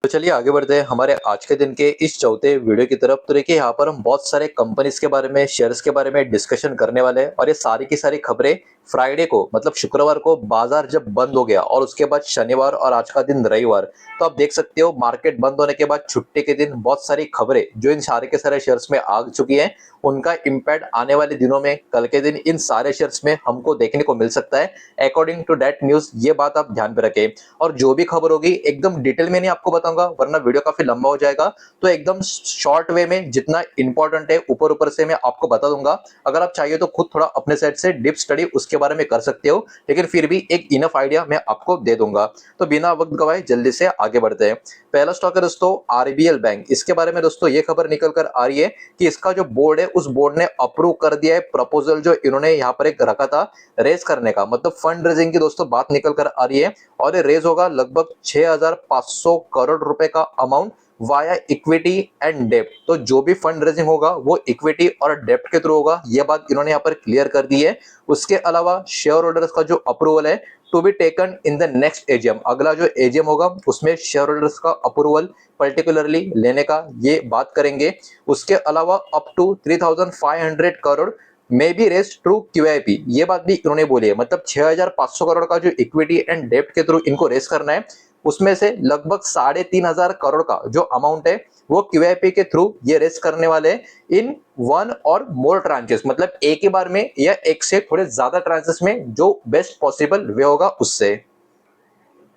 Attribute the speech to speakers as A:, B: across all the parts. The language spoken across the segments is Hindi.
A: तो चलिए आगे बढ़ते हैं हमारे आज के दिन के इस चौथे वीडियो की तरफ। तो देखिए यहाँ पर हम बहुत सारे कंपनीज के बारे में, शेयर्स के बारे में डिस्कशन करने वाले हैं और ये सारी की सारी खबरें फ्राइडे को मतलब शुक्रवार को बाजार जब बंद हो गया और उसके बाद शनिवार और आज का दिन रविवार, तो आप देख सकते हो मार्केट बंद होने के बाद छुट्टी के दिन बहुत सारी खबरें जो इन सारे के सारे शेयर्स में आ चुकी हैं, उनका इम्पैक्ट आने वाले दिनों में कल के दिन इन सारे शेयर्स में हमको देखने को मिल सकता है। अकॉर्डिंग टू दैट न्यूज, ये बात आप ध्यान पे रखें। और जो भी खबर होगी एकदम डिटेल में नहीं आपको बताऊंगा वरना वीडियो काफी लंबा हो जाएगा। तो एकदम शॉर्ट वे में जितना इंपॉर्टेंट है ऊपर ऊपर से मैं आपको बता दूंगा। अगर आप चाहिए तो खुद थोड़ा अपने साइड से डीप स्टडी उसके बारे में कर सकते हो, लेकिन फिर भी एक इनफ आइडिया मैं आपको दे दूंगा। तो बिना वक्त गवाए जल्दी से आगे बढ़ते हैं। पहला स्टॉक है दोस्तों आरबीएल बैंक। इसके बारे में दोस्तों ये खबर निकल कर आ रही है कि इसका जो बोर्ड है उस बोर्ड ने अप्रूव कर दिया है प्रपोजल जो इन्होंने यहाँ पर एक रखा था रेज करने का, मतलब फंड रेजिंग की दोस्तों बात निकल कर आ रही है। और ये रेज होगा लगभग 6,500 करोड़ रुपए का अमाउंट वाया इक्विटी एंड डेप्ट। तो जो भी फंड रेजिंग होगा वो इक्विटी और डेप्ट के थ्रू होगा, ये बात इन्होंने यहाँ पर क्लियर कर दी है। उसके अलावा शेयर होल्डर्स का जो अप्रूवल है to be taken in the next AGM, अगला जो एजीएम होगा उसमें शेयर होल्डर्स का अप्रूवल पर्टिकुलरली लेने का ये बात करेंगे। उसके अलावा up to 3,500 crore may be raised through QIP, ये बात भी इन्होंने बोली है। मतलब 6,500 करोड़ का जो इक्विटी एंड डेप्ट के थ्रू इनको रेस करना है, उसमें से लगभग 3,500 करोड़ का जो अमाउंट है वो क्यूआईपी के थ्रू ये रेस करने वाले इन वन और मोर ट्रांचेस, मतलब एक ही बार में या एक से थोड़े ज्यादा ट्रांचेस में, जो बेस्ट पॉसिबल वे होगा उससे।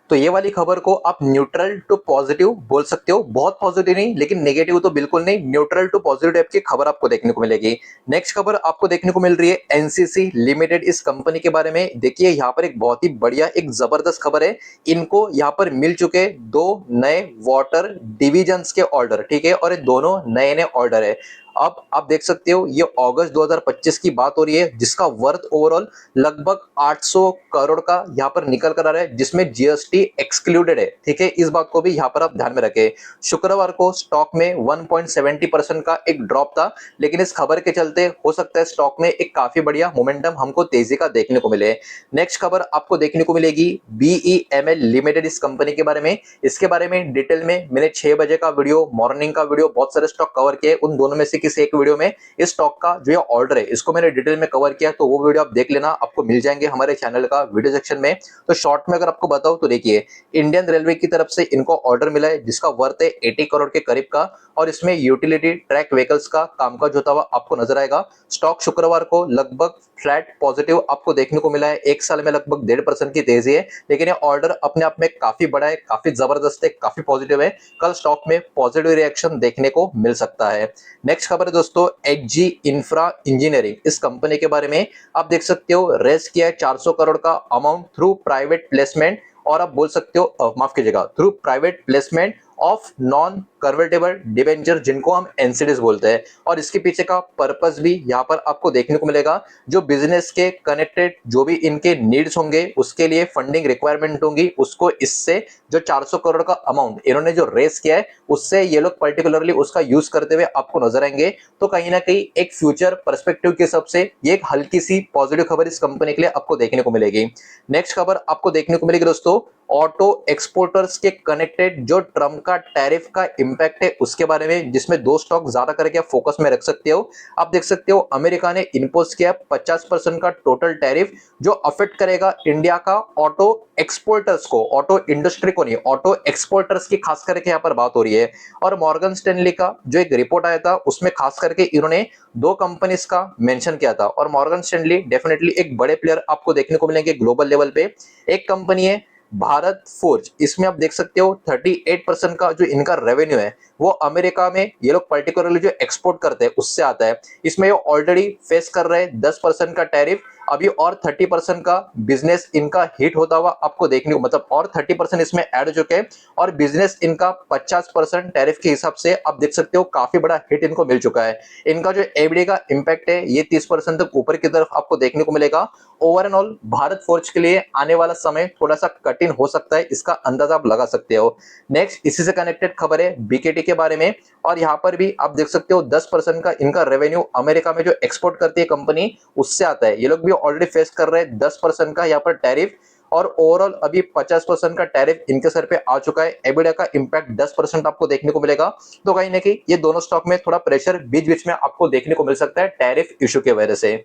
A: तो ये वाली खबर को आप न्यूट्रल टू पॉजिटिव बोल सकते हो, बहुत पॉजिटिव नहीं लेकिन नेगेटिव तो बिल्कुल नहीं, न्यूट्रल टू पॉजिटिव टाइप की खबर आपको देखने को मिलेगी। नेक्स्ट खबर आपको देखने को मिल रही है एनसीसी लिमिटेड। इस कंपनी के बारे में देखिए यहाँ पर एक बहुत ही बढ़िया एक जबरदस्त खबर है। इनको यहाँ पर मिल चुके दो नए वाटर डिविजन्स के ऑर्डर, ठीक है, और ये दोनों नए नए ऑर्डर है। अब आप देख सकते हो ये अगस्त 2025 की बात हो रही है, जिसका वर्थ ओवरऑल लगभग 800 करोड़ का यहाँ पर निकल कर आ रहा है, जिसमें जीएसटी एक्सक्लूडेड है, ठीक है। इस बात को भी यहाँ पर आप ध्यान में रखें। शुक्रवार को स्टॉक में 1.70% का एक ड्रॉप था, लेकिन इस खबर के चलते हो सकता है स्टॉक में एक काफी बढ़िया मोमेंटम हमको तेजी का देखने को मिले। नेक्स्ट खबर आपको देखने को मिलेगी बीईएमएल लिमिटेड। इस कंपनी के बारे में, इसके बारे में डिटेल में मैंने 6 बजे का वीडियो, मॉर्निंग का वीडियो, बहुत सारे स्टॉक कवर किए। उन दोनों में से किसी एक वीडियो में इस स्टॉक का जो ऑर्डर है इसको मैंने डिटेल में कवर किया, तो वो वीडियो आप देख लेना, आपको मिल जाएंगे हमारे चैनल का वीडियो सेक्शन में। तो शॉर्ट में अगर आपको बताऊं तो देखिए इंडियन रेलवे की तरफ से इनको ऑर्डर मिला है जिसका वर्थ है 80 करोड़ के करीब का, और इसमें यूटिलिटी ट्रैक व्हीकल्स का कामकाज होता हुआ आपको नजर आएगा। स्टॉक शुक्रवार को लगभग फ्लैट पॉजिटिव आपको देखने को मिला है। एक साल में लगभग 1.5% की तेजी है, लेकिन ये ऑर्डर अपने आप में काफी बड़ा है, काफी जबरदस्त है, काफी पॉजिटिव है। कल स्टॉक में पॉजिटिव रिएक्शन देखने को मिल सकता है। नेक्स्ट खबर है दोस्तों एचजी इंफ्रा इंजीनियरिंग। इस कंपनी के बारे में आप देख सकते हो रेस किया है 400 करोड़ का अमाउंट थ्रू प्राइवेट प्लेसमेंट, और आप बोल सकते हो माफ कीजिएगा through private placement of non convertible debenture, जिनको हम एनसीडीज बोलते हैं। और इसके पीछे का पर्पस भी यहाँ पर आपको देखने को मिलेगा। जो बिजनेस के कनेक्टेड जो भी इनके नीड्स होंगे उसके लिए फंडिंग रिक्वायरमेंट होंगी, उसको इससे जो 400 करोड़ का अमाउंट इन्होंने जो रेस किया है उससे ये लोग पर्टिकुलरली उसका यूज करते हुए आपको नजर आएंगे। तो कहीं ना कहीं एक फ्यूचर पर्सपेक्टिव के हिसाब से ये एक हल्की सी पॉजिटिव खबर इस कंपनी के लिए आपको देखने को मिलेगी। नेक्स्ट खबर आपको देखने को मिलेगी दोस्तों ऑटो एक्सपोर्टर्स के कनेक्टेड जो ट्रम्प का टैरिफ का इंपैक्ट है उसके बारे में, जिसमें दो स्टॉक ज्यादा करके आप फोकस में रख सकते हो। आप देख सकते हो अमेरिका ने इंपोज किया 50% का टोटल टैरिफ, जो अफेक्ट करेगा इंडिया का ऑटो एक्सपोर्टर्स को, ऑटो इंडस्ट्री को नहीं, ऑटो एक्सपोर्टर्स की खास करके यहाँ पर बात हो रही है। और मॉर्गन स्टैनली का जो एक रिपोर्ट आया था उसमें खास करके इन्होंने दो कंपनीज का मेंशन किया था, और मॉर्गन स्टैनली डेफिनेटली एक बड़े प्लेयर आपको देखने को मिलेंगे ग्लोबल लेवल पे। एक कंपनी है भारत फोर्ज, इसमें आप देख सकते हो 38% का जो इनका रेवेन्यू है वो अमेरिका में ये लोग पर्टिकुलरली जो एक्सपोर्ट करते हैं उससे आता है। इसमें ये ऑलरेडी फेस कर रहे हैं 10% का टैरिफ, अभी और 30% का बिजनेस इनका हिट होता हुआ आपको देखने को, मतलब और 30% इसमें ऐड हो चुके हैं, और बिजनेस इनका 50% टैरिफ के हिसाब से आप देख सकते हो काफी बड़ा हिट इनको मिल चुका है। इनका जो एवडी का इंपैक्ट है ये 30% तक ऊपर की तरफ आपको देखने को मिलेगा। ओवरऑल भारत फोर्ज के लिए आने वाला समय थोड़ा सा कठिन हो सकता है, इसका अंदाजा आप लगा सकते हो। नेक्स्ट इसी से कनेक्टेड खबर है बीकेटी के बारे में, और यहाँ पर भी आप देख सकते हो 10% का इनका रेवेन्यू अमेरिका में जो एक्सपोर्ट करती है कंपनी उससे आता है। ये लोग भी ऑलरेडी फेस कर रहे हैं 10% का यहाँ पर टैरिफ, और ओवरऑल अभी 50% का टैरिफ इनके सर पे आ चुका है। एबिडा का इंपैक्ट 10% आपको देखने को मिलेगा। तो कहीं ना कहीं ये दोनों स्टॉक में थोड़ा प्रेशर बीच बीच में आपको देखने को मिल सकता है टैरिफ इशू की वजह से।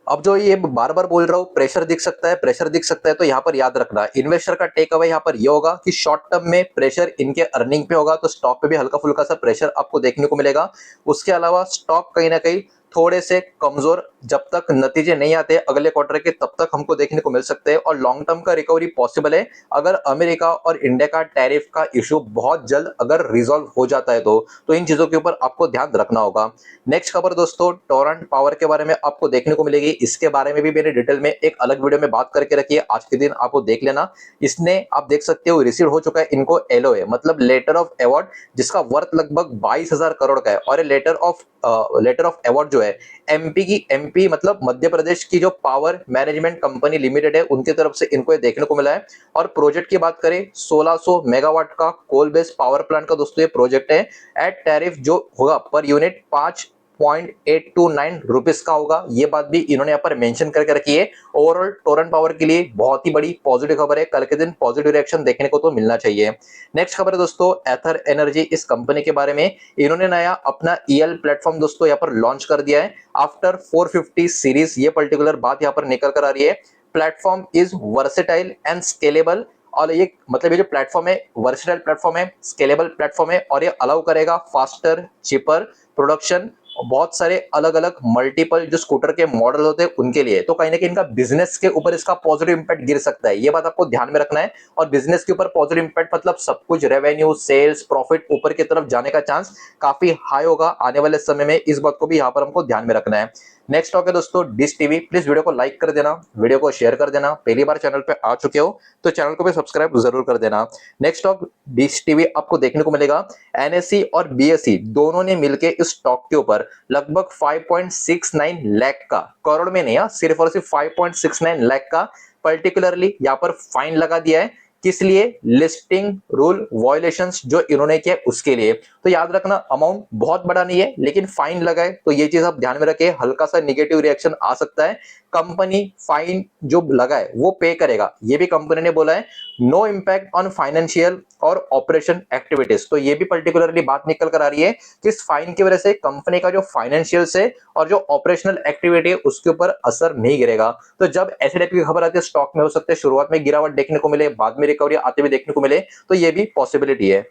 A: अब जो ये बार बार बोल रहा हूँ प्रेशर दिख सकता है, प्रेशर दिख सकता है, तो यहाँ पर याद रखना इन्वेस्टर का टेक अवे यहाँ पर ये होगा कि शॉर्ट टर्म में प्रेशर इनके अर्निंग पे होगा, तो स्टॉक पे भी हल्का फुल्का सा प्रेशर आपको देखने को मिलेगा। उसके अलावा स्टॉक कहीं ना कहीं थोड़े से कमजोर जब तक नतीजे नहीं आते अगले क्वार्टर के तब तक हमको देखने को मिल सकते हैं, और लॉन्ग टर्म का रिकवरी पॉसिबल है अगर अमेरिका और इंडिया का टैरिफ का इशू बहुत जल्द अगर रिजॉल्व हो जाता है तो इन चीजों के ऊपर आपको ध्यान रखना होगा। नेक्स्ट खबर दोस्तों टोरेंट पावर के बारे में आपको देखने को मिलेगी। इसके बारे में भी मैंने डिटेल में एक अलग वीडियो में बात करके रखी है, आज के दिन आपको देख लेना। इसने आप देख सकते हो रिसीव हो चुका है इनको एलओए मतलब लेटर ऑफ अवार्ड, जिसका वर्थ लगभग 22,000 करोड़ का है। और ये लेटर ऑफ अवार्ड जो है एमपी मतलब मध्य प्रदेश की जो पावर मैनेजमेंट कंपनी लिमिटेड है उनकी तरफ से इनको ये देखने को मिला है। और प्रोजेक्ट की बात करें 1600 मेगावाट का कोल बेस्ड पावर प्लांट का दोस्तों ये प्रोजेक्ट है। एट टैरिफ जो होगा पर यूनिट 5.829 रुपीस का होगा, ये बात भी इन्होंने यहाँ पर मेंशन करके रखी है। ओवरऑल टोरेंट पावर के लिए बहुत ही बड़ी पॉजिटिव खबर है, कल के दिन पॉजिटिव रिएक्शन देखने को तो मिलना चाहिए। नेक्स्ट खबर है दोस्तों एथर एनर्जी, इस कंपनी के बारे में इन्होंने नया अपना ईएल प्लेटफॉर्म दोस्तों यहाँ पर लॉन्च कर दिया है आफ्टर 450 सीरीज, ये पर्टिकुलर बात यहाँ पर निकल कर आ रही है। Platform is versatile and scalable, और ये मतलब ये जो प्लेटफॉर्म है वर्सेटाइल प्लेटफॉर्म है, स्केलेबल प्लेटफॉर्म है, और ये अलाउ करेगा फास्टर चिपर प्रोडक्शन, बहुत सारे अलग अलग मल्टीपल जो स्कूटर के मॉडल होते हैं उनके लिए। तो कहीं ना कहीं इनका बिजनेस के ऊपर इसका पॉजिटिव इंपैक्ट गिर सकता है, ये बात आपको ध्यान में रखना है। और बिजनेस के ऊपर पॉजिटिव इंपैक्ट मतलब सब कुछ रेवेन्यू सेल्स प्रॉफिट ऊपर की तरफ जाने का चांस काफी हाई होगा आने वाले समय में, इस बात को भी यहाँ पर हमको ध्यान में रखना है। नेक्स्ट स्टॉक है दोस्तों डिश टीवी, प्लीज वीडियो को लाइक कर देना, वीडियो को शेयर कर देना, पहली बार चैनल पे आ चुके हो तो चैनल को भी सब्सक्राइब जरूर कर देना। नेक्स्ट स्टॉक डिश टीवी आपको देखने को मिलेगा एनएसई और बीएसई दोनों ने मिलकर इस स्टॉक के ऊपर लगभग 5.69 लाख का, करोड़ में नहीं, सिर्फ और सिर्फ 5.69 लाख का पर्टिकुलरली यहाँ पर फाइन लगा दिया है। किस लिए? लिस्टिंग रूल वायलेशंस जो इन्होंने किया उसके लिए। तो याद रखना अमाउंट बहुत बड़ा नहीं है लेकिन फाइन लगा है, तो ये चीज आप ध्यान में रखें, हल्का सा निगेटिव रिएक्शन आ सकता है। कंपनी फाइन जो लगा है वो पे करेगा, ये भी कंपनी ने बोला है। नो इम्पैक्ट ऑन फाइनेंशियल और ऑपरेशन एक्टिविटीज, तो ये भी पर्टिकुलरली बात निकल कर आ रही है कि इस फाइन की वजह से कंपनी का जो फाइनेंशियल से और जो ऑपरेशनल एक्टिविटी है उसके ऊपर असर नहीं गिरेगा। तो जब ऐसे टाइप की खबर आती है स्टॉक में हो सकता है शुरुआत में गिरावट देखने को मिले, बाद में रिकवरी आते हुए देखने को मिले, तो ये भी पॉसिबिलिटी है।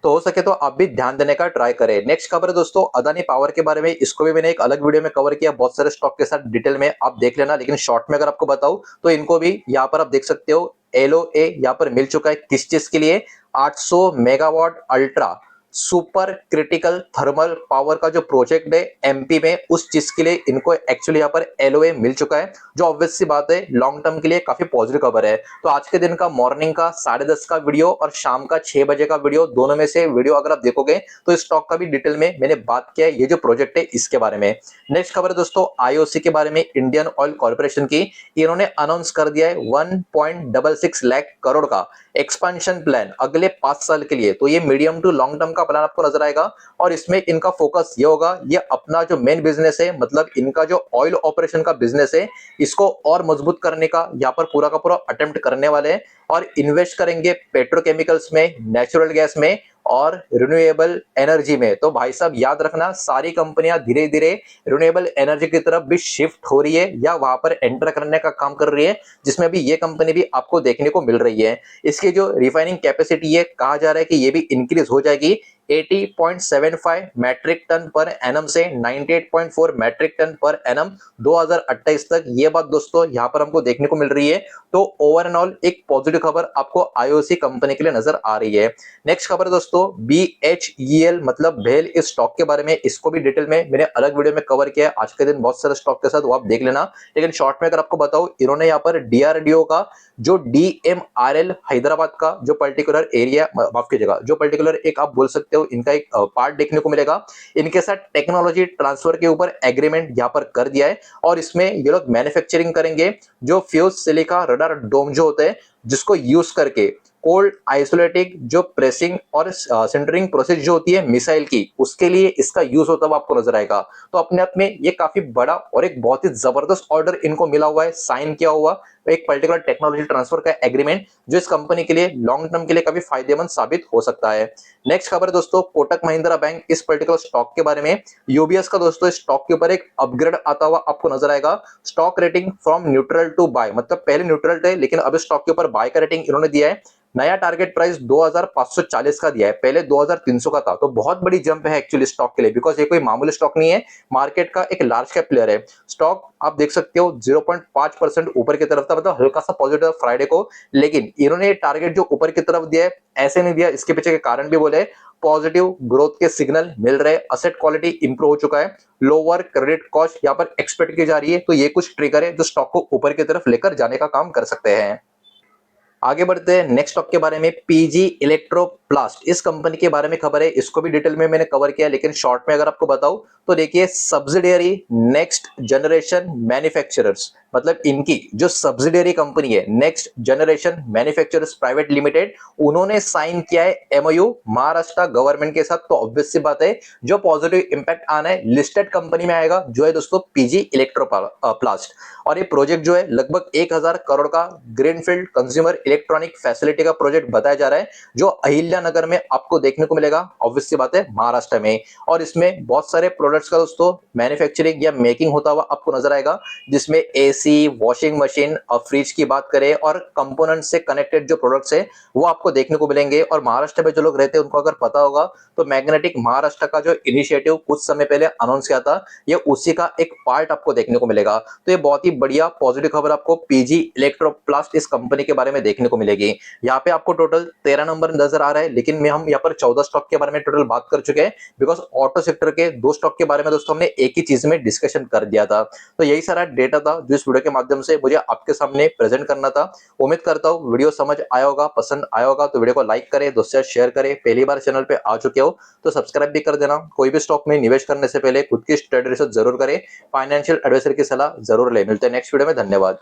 A: तो हो सके तो आप भी ध्यान देने का ट्राई करें। नेक्स्ट खबर है दोस्तों अदानी पावर के बारे में, इसको भी मैंने एक अलग वीडियो में कवर किया बहुत सारे स्टॉक के साथ डिटेल में, आप देख लेना। लेकिन शॉर्ट में अगर आपको बताऊं तो इनको भी यहाँ पर आप देख सकते हो एलओए यहाँ पर मिल चुका है। किस चीज के लिए? 800 megawatt ultra super critical thermal power का जो प्रोजेक्ट है एमपी में, उस चीज के लिए इनको एक्चुअली यहाँ पर एलओए मिल चुका है, जो ऑब्वियस सी बात है लॉन्ग टर्म के लिए काफी पॉजिटिव खबर है। तो आज के दिन का मॉर्निंग का 10:30 का वीडियो और शाम का 6 बजे का वीडियो, दोनों में से वीडियो अगर आप देखोगे तो इस स्टॉक का भी डिटेल में मैंने बात किया है, ये जो प्रोजेक्ट है इसके बारे में। नेक्स्ट खबर है दोस्तों आईओसी के बारे में, इंडियन ऑयल कॉर्पोरेशन की, इन्होंने अनाउंस कर दिया है 1.66 लाख करोड़ का एक्सपेंशन प्लान अगले 5 साल के लिए। तो ये मीडियम टू लॉन्ग टर्म का प्लान आपको नजर आएगा, और इसमें इनका फोकस ये होगा, ये अपना जो मेन बिजनेस है मतलब इनका जो ऑयल ऑपरेशन का बिजनेस है इसको और मजबूत करने का यहाँ पर पूरा का पूरा अटेम्प्ट करने वाले हैं, और इन्वेस्ट करेंगे पेट्रोकेमिकल्स में, नेचुरल गैस में और रिन्यूएबल एनर्जी में। तो भाई साहब याद रखना सारी कंपनियां धीरे धीरे रिन्यूएबल एनर्जी की तरफ भी शिफ्ट हो रही है या वहां पर एंटर करने का काम कर रही है, जिसमें भी ये कंपनी भी आपको देखने को मिल रही है। इसकी जो रिफाइनिंग कैपेसिटी है कहा जा रहा है कि ये भी इंक्रीज हो जाएगी 80.75 मैट्रिक टन पर एनम से 98.4 मैट्रिक टन पर एनम 2028 तक, ये बात दोस्तों यहां पर हमको देखने को मिल रही है। तो ओवर एंड ऑल एक पॉजिटिव खबर आपको आईओसी कंपनी के लिए नजर आ रही है। नेक्स्ट खबर दोस्तों बीएचईएल मतलब भेल, इस स्टॉक के बारे में, इसको भी डिटेल में मैंने अलग वीडियो में कवर किया है आज के दिन बहुत सारे स्टॉक के साथ, वो आप देख लेना। लेकिन शॉर्ट में अगर आपको बताऊं, इन्होंने यहाँ पर डीआरडीओ का जो डीएमआरएल हैदराबाद का जो पर्टिकुलर एरिया, माफ कीजिएगा, जो पर्टिकुलर एक आप बोल सकते हो इनका एक पार्ट देखने को मिलेगा, इनके साथ टेक्नोलॉजी ट्रांसफर के ऊपर एग्रीमेंट यहाँ पर कर दिया है। और इसमें ये लोग मैन्युफैक्चरिंग करेंगे जो फ्यूज सिलिका रडार डोम जो होते हैं, जिसको यूज करके कोल्ड आइसोलेटिंग जो प्रेसिंग और सेंटरिंग प्रोसेस जो होती है मिसाइल की, उसके लिए इसका यूज होता हुआ आपको नजर आएगा। तो अपने आप में ये काफी बड़ा और एक बहुत ही जबरदस्त ऑर्डर इनको मिला हुआ है, साइन किया हुआ, एक पर्टिकुलर टेक्नोलॉजी ट्रांसफर का एग्रीमेंट, जो इस कंपनी के लिए लॉन्ग टर्म के लिए काफी फायदेमंद साबित हो सकता है। नेक्स्ट खबर है दोस्तों कोटक महिंद्रा बैंक इस पर्टिकुलर स्टॉक के बारे में। यूबीएस का दोस्तों स्टॉक के ऊपर एक अपग्रेड आता हुआ आपको नजर आएगा। Stock rating from neutral to buy, मतलब पहले न्यूट्रल थे लेकिन अब स्टॉक के ऊपर बाय का रेटिंग इन्होंने दिया है। नया टारगेट प्राइस 2540 का दिया है, पहले 2300 का था। तो बहुत बड़ी जंप है एक्चुअली स्टॉक के लिए, बिकॉज ये कोई मामूली स्टॉक नहीं है, मार्केट का एक लार्ज कैप प्लेयर है। स्टॉक आप देख सकते हो 0.5% ऊपर की तरफ था, मतलब हल्का सा पॉजिटिव फ्राइडे को, लेकिन इन्होंने टारगेट जो ऊपर की तरफ दिया है ऐसे नहीं दिया। इसके पीछे के कारण भी बोले, पॉजिटिव ग्रोथ के सिग्नल मिल रहे, असेट क्वालिटी इंप्रूव हो चुका है, लोअर क्रेडिट कॉस्ट यहाँ पर एक्सपेक्ट की जा रही है। तो ये कुछ ट्रिगर है जो स्टॉक को ऊपर की तरफ लेकर जाने का काम कर सकते हैं। आगे बढ़ते हैं नेक्स्ट स्टॉक के बारे में, पीजी इलेक्ट्रोप्लास्ट। इस कंपनी के बारे में खबर है, इसको भी डिटेल में मैंने कवर किया, लेकिन शॉर्ट में अगर आपको बताऊं तो देखिए, सब्सिडियरी नेक्स्ट जनरेशन मैन्युफैक्चरर्स, मतलब इनकी जो सब्सिडियरी कंपनी है next generation manufacturers private limited, उन्होंने साइन किया है एमओयू महाराष्ट्र गवर्नमेंट के साथ। तो ऑब्वियस सी बात है, जो पॉजिटिव इंपैक्ट आना है लिस्टेड कंपनी में आएगा, जो है दोस्तों पीजी इलेक्ट्रोप्लास्ट। और ये प्रोजेक्ट जो है लगभग 1000 करोड़ का ग्रीनफील्ड कंज्यूमर इलेक्ट्रॉनिक फैसिलिटी का प्रोजेक्ट बताया जा रहा है, जो अहिल्या नगर में आपको देखने को मिलेगा, ऑब्वियस सी बात है महाराष्ट्र में। और इसमें बहुत सारे प्रोडक्ट्स का दोस्तों मैन्युफैक्चरिंग या मेकिंग होता हुआ आपको नजर आएगा, जिसमें एसी, वॉशिंग मशीन और फ्रिज की बात करें और कंपोनेंट से कनेक्टेड जो प्रोडक्ट्स है वो आपको देखने को मिलेंगे। और महाराष्ट्र में जो लोग रहते हैं उनको अगर पता होगा तो मैग्नेटिक महाराष्ट्र का जो इनिशिएटिव कुछ समय पहले अनाउंस किया था, ये उसी का एक पार्ट आपको देखने को मिलेगा। तो ये बहुत ही बढ़िया पॉजिटिव खबर आपको पीजी इलेक्ट्रोप्लास्ट इस कंपनी के बारे में देखने को मिलेगी। यहाँ पे आपको टोटल 13 नंबर नजर आ रहा है, लेकिन हम यहाँ पर 14 स्टॉक के बारे में टोटल बात कर चुके हैं, बिकॉज ऑटो सेक्टर के 2 स्टॉक के बारे में दोस्तों हमने एक ही चीज में डिस्कशन कर दिया था। तो यही सारा डेटा था जो इस वीडियो के माध्यम से मुझे आपके सामने प्रेजेंट करना था। उम्मीद करता हूँ वीडियो समझ आया होगा, पसंद आया होगा। तो वीडियो को लाइक करें, दोस्तों से शेयर करें, पहली बार चैनल पे आ चुके हो तो सब्सक्राइब भी कर देना। कोई भी स्टॉक में निवेश करने से पहले खुद की स्टडी रिसर्च जरूर करें, फाइनेंशियल एडवाइजर की सलाह जरूर ले। मिलते हैं नेक्स्ट वीडियो में, धन्यवाद।